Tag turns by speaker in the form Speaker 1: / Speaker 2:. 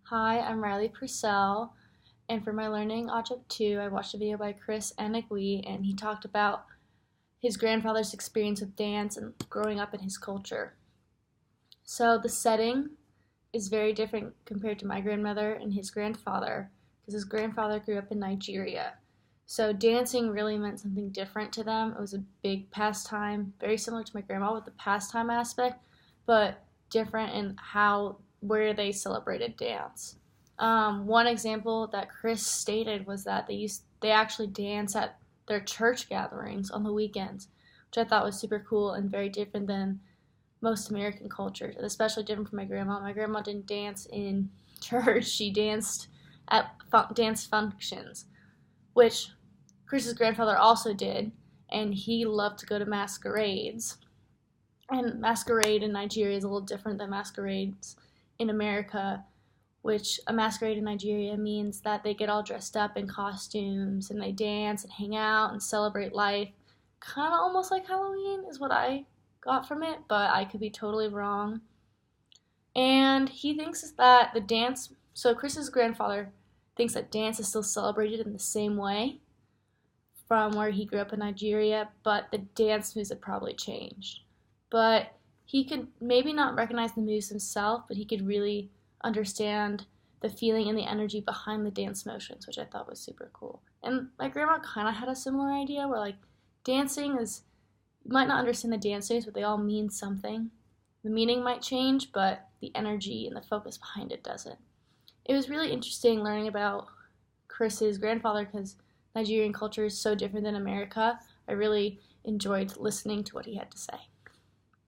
Speaker 1: Hi, I'm Riley Purcell, and for my Learning Object 2, I watched a video by Chris Anagui, and he talked about his grandfather's experience with dance and growing up in his culture. So the setting is very different compared to my grandmother and his grandfather, because his grandfather grew up in Nigeria. So dancing really meant something different to them. It was a big pastime, very similar to my grandma with the pastime aspect, but different in where they celebrated dance. One example that Chris stated was that they actually dance at their church gatherings on the weekends, which I thought was super cool and very different than most American cultures, and especially different from my grandma. My grandma didn't dance in church; she danced at dance functions, which Chris's grandfather also did, and he loved to go to masquerades. And masquerade in Nigeria is a little different than masquerades in America, which a masquerade in Nigeria means that they get all dressed up in costumes and they dance and hang out and celebrate life. Kind of almost like Halloween is what I got from it, but I could be totally wrong. And he thinks that so Chris's grandfather thinks that dance is still celebrated in the same way from where he grew up in Nigeria, but the dance moves have probably changed. But he could maybe not recognize the moves himself, but he could really understand the feeling and the energy behind the dance motions, which I thought was super cool. And my grandma kind of had a similar idea where, like, dancing is, you might not understand the dance moves, but they all mean something. The meaning might change, but the energy and the focus behind it doesn't. It was really interesting learning about Chris's grandfather because Nigerian culture is so different than America. I really enjoyed listening to what he had to say.